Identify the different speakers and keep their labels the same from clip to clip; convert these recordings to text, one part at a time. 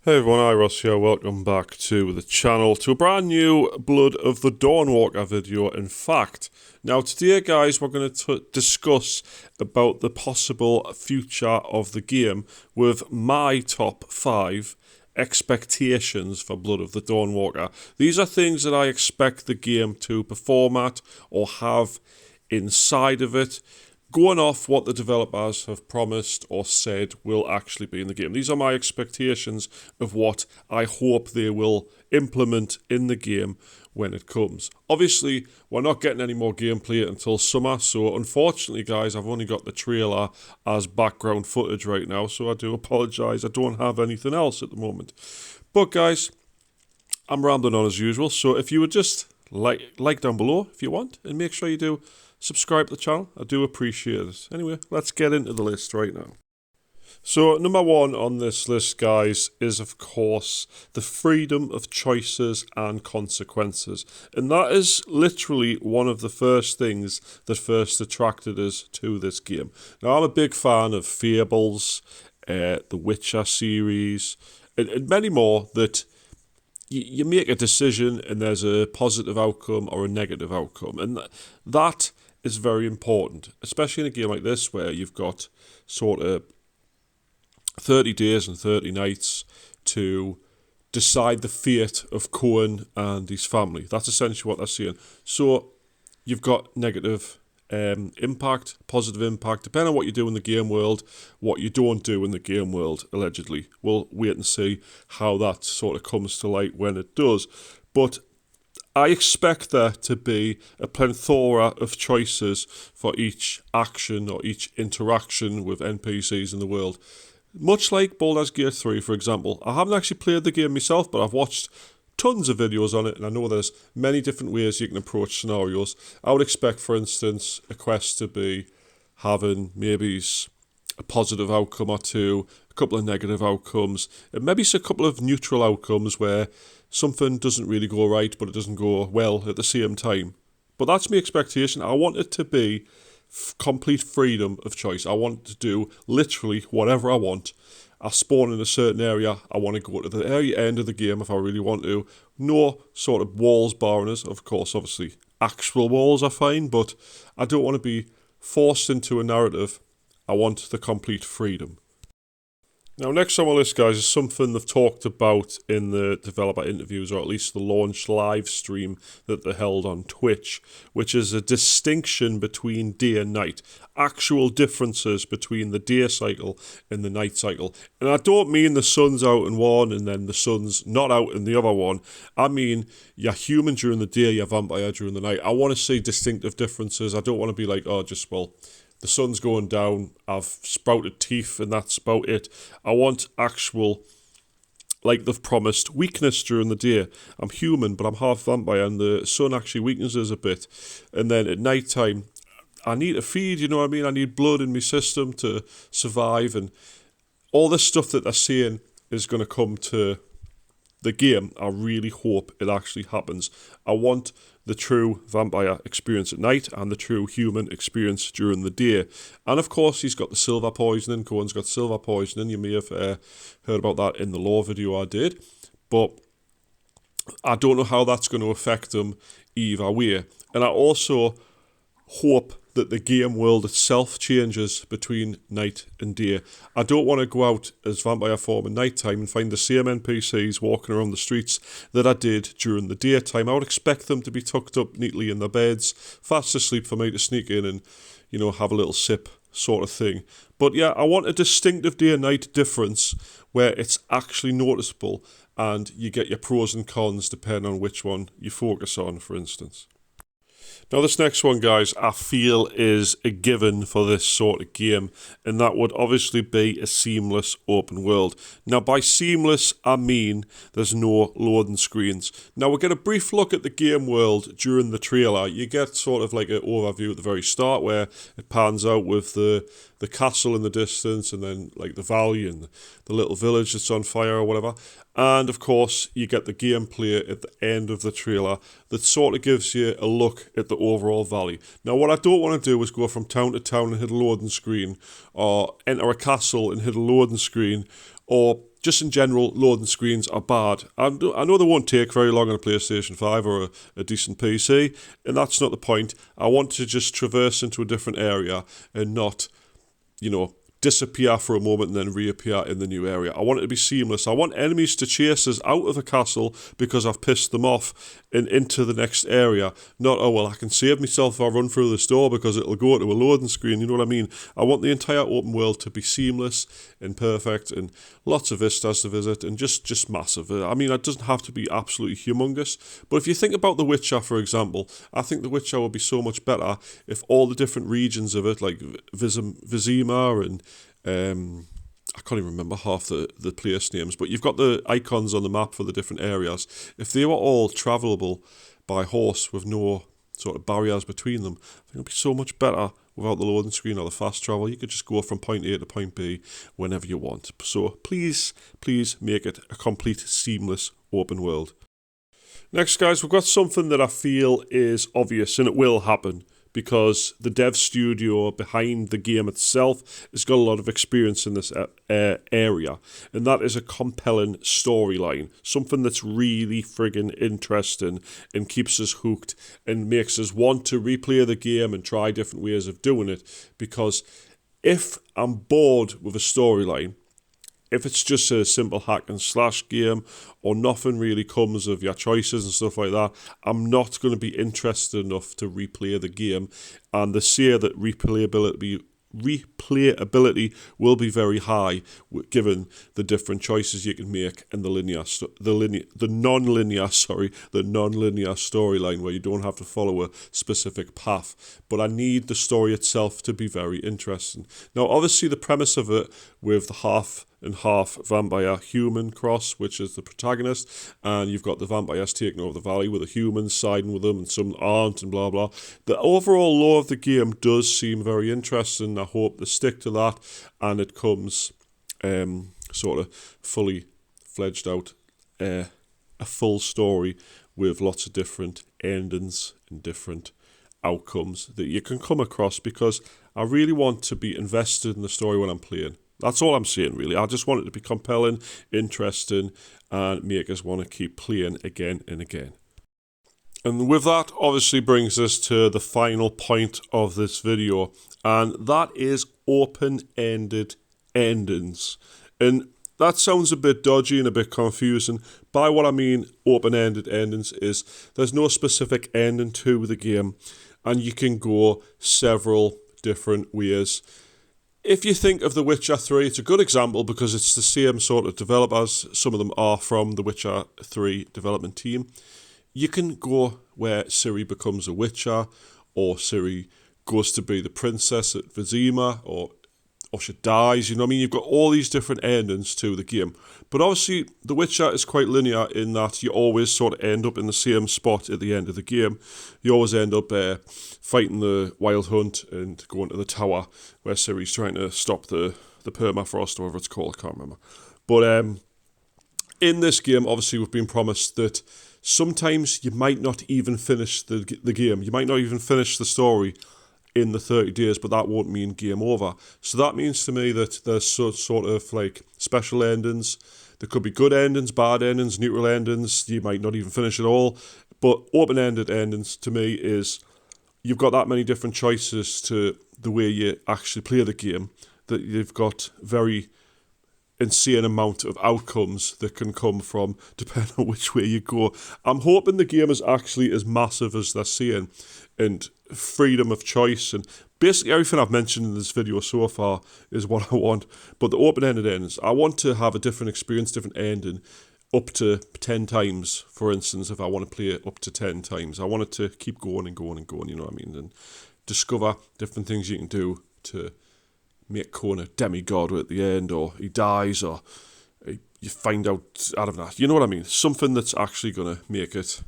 Speaker 1: Hey everyone, Ross here. Welcome back to the channel, to a brand new Blood of the Dawnwalker video, in fact. Now today guys, we're going to discuss about the possible future of the game with my top 5 expectations for Blood of the Dawnwalker. These are things that I expect the game to perform at or have inside of it, going off what the developers have promised or said will actually be in the game. These are my expectations of what I hope they will implement in the game when it comes. Obviously, we're not getting any more gameplay until summer, so unfortunately, guys, I've only got the trailer as background footage right now, so I do apologise. I don't have anything else at the moment. But, guys, I'm rambling on as usual, so if you would just like down below if you want, and make sure you do subscribe to the channel. I do appreciate it. Anyway, let's get into the list right now. So, number 1 on this list, guys, is of course the freedom of choices and consequences. And that is literally one of the first things that first attracted us to this game. Now, I'm a big fan of Fables, the Witcher series, and many more that you make a decision and there's a positive outcome or a negative outcome. And that is very important, especially in a game like this where you've got sort of 30 days and 30 nights to decide the fate of Coen and his family. That's essentially what they're saying. So you've got negative impact, positive impact, depending on what you do in the game world, what you don't do in the game world, allegedly. We'll wait and see how that sort of comes to light when it does. But I expect there to be a plethora of choices for each action or each interaction with NPCs in the world. Much like Baldur's Gate 3, for example. I haven't actually played the game myself, but I've watched tons of videos on it, and I know there's many different ways you can approach scenarios. I would expect, for instance, a quest to be having maybe a positive outcome or two, a couple of negative outcomes, and maybe a couple of neutral outcomes where something doesn't really go right, but it doesn't go well at the same time. But that's my expectation. I want it to be complete freedom of choice. I want to do literally whatever I want. I spawn in a certain area, I want to go to the very end of the game if I really want to. No sort of walls barring us. Of course, obviously, actual walls are fine, but I don't want to be forced into a narrative. I want the complete freedom. Now, next on my list, guys, is something they've talked about in the developer interviews, or at least the launch live stream that they held on Twitch, which is a distinction between day and night. Actual differences between the day cycle and the night cycle. And I don't mean the sun's out in one and then the sun's not out in the other one. I mean, you're human during the day, you're vampire during the night. I want to see distinctive differences. I don't want to be like, the sun's going down, I've sprouted teeth and that's about it. I want actual, like they've promised, weakness during the day. I'm human, but I'm half vampire, and the sun actually weakens us a bit. And then at night time, I need to feed, you know what I mean? I need blood in my system to survive, and all this stuff that they're saying is going to come to the game. I really hope it actually happens. I want the true vampire experience at night and the true human experience during the day. And of course, he's got the silver poisoning. Coen's got silver poisoning. You may have heard about that in the lore video I did. But I don't know how that's going to affect him either way. And I also hope that the game world itself changes between night and day. I don't want to go out as vampire form in night time and find the same NPCs walking around the streets that I did during the daytime. I would expect them to be tucked up neatly in their beds, fast asleep for me to sneak in and, have a little sip sort of thing. But yeah, I want a distinctive day and night difference where it's actually noticeable and you get your pros and cons depending on which one you focus on, for instance. Now, this next one, guys, I feel is a given for this sort of game, and that would obviously be a seamless open world. Now, by seamless, I mean there's no loading screens. Now, we get a brief look at the game world during the trailer. You get sort of like an overview at the very start where it pans out with the castle in the distance and then like the valley and the little village that's on fire or whatever. And of course, you get the gameplay at the end of the trailer that sort of gives you a look at the overall valley. Now, what I don't want to do is go from town to town and hit a loading screen, or enter a castle and hit a loading screen, or just in general, loading screens are bad. I know they won't take very long on a PlayStation 5 or a decent PC, and that's not the point. I want to just traverse into a different area and not, disappear for a moment and then reappear in the new area. I want it to be seamless. I want enemies to chase us out of a castle because I've pissed them off and into the next area. Not, oh, well, I can save myself if I run through this door because it'll go to a loading screen. You know what I mean? I want the entire open world to be seamless and perfect and lots of vistas to visit and just massive. I mean, it doesn't have to be absolutely humongous. But if you think about The Witcher, for example, I think The Witcher would be so much better if all the different regions of it, like Vizima and I can't even remember half the place names, but you've got the icons on the map for the different areas. If they were all travelable by horse with no sort of barriers between them, I think it would be so much better without the loading screen or the fast travel. You could just go from point A to point B whenever you want. So please make it a complete seamless open world. Next, guys, we've got something that I feel is obvious, and it will happen, because the dev studio behind the game itself has got a lot of experience in this area, and that is a compelling storyline, something that's really friggin' interesting and keeps us hooked and makes us want to replay the game and try different ways of doing it. Because if I'm bored with a storyline, if it's just a simple hack and slash game or nothing really comes of your choices and stuff like that, I'm not going to be interested enough to replay the game. And they say that replayability will be very high given the different choices you can make and the non-linear storyline where you don't have to follow a specific path. But I need the story itself to be very interesting. Now, obviously, the premise of it with the half and half vampire human cross, which is the protagonist, and you've got the vampires taking over the valley with the humans siding with them and some aren't and blah blah. The overall lore of the game does seem very interesting. I hope they stick to that and it comes sort of fully fledged out, a full story with lots of different endings and different outcomes that you can come across, because I really want to be invested in the story when I'm playing. That's all I'm saying, really. I just want it to be compelling, interesting, and make us want to keep playing again and again. And with that, obviously brings us to the final point of this video, and that is open-ended endings. And that sounds a bit dodgy and a bit confusing. By what I mean open-ended endings is there's no specific ending to the game, and you can go several different ways. If you think of The Witcher 3, it's a good example because it's the same sort of developers. Some of them are from the Witcher 3 development team. You can go where Ciri becomes a Witcher, or Ciri goes to be the princess at Vizima, or she dies. You know what I mean? You've got all these different endings to the game. But obviously, The Witcher is quite linear in that you always sort of end up in the same spot at the end of the game. You always end up fighting the Wild Hunt and going to the tower where Ciri's trying to stop the permafrost, or whatever it's called, I can't remember. But in this game, obviously, we've been promised that sometimes you might not even finish the game. You might not even finish the story in the 30 days, but that won't mean game over. So that means to me that there's sort of like special endings. There could be good endings, bad endings, neutral endings. You might not even finish it all. But open-ended endings to me is you've got that many different choices to the way you actually play the game, that you've got very insane amount of outcomes that can come from depending on which way you go. I'm hoping the game is actually as massive as they're saying, and freedom of choice, and basically everything I've mentioned in this video so far is what I want. But the open-ended endings, I want to have a different experience, different ending, up to 10 times, for instance. If I want to play it up to 10 times, I want it to keep going and going and going, you know what I mean, and discover different things you can do to make Coen a demigod at the end, or he dies, or you find out, I don't know, you know what I mean, something that's actually going to make it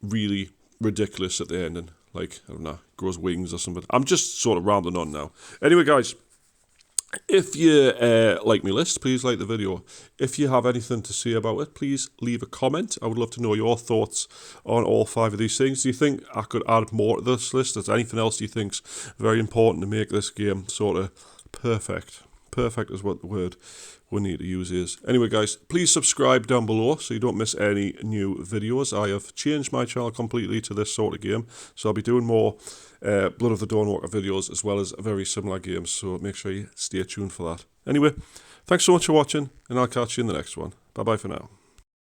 Speaker 1: really ridiculous at the ending, like, I don't know, grows wings or something. I'm just sort of rambling on now. Anyway, guys, if you like my list, please like the video. If you have anything to say about it, please leave a comment. I would love to know your thoughts on all 5 of these things. Do you think I could add more to this list? Is there anything else you think's very important to make this game sort of perfect Perfect is what the word we need to use is. Anyway, guys, please subscribe down below so you don't miss any new videos. I have changed my channel completely to this sort of game, so I'll be doing more Blood of the Dawnwalker videos as well as very similar games, so make sure you stay tuned for that. Anyway, thanks so much for watching, and I'll catch you in the next one. Bye-bye for now.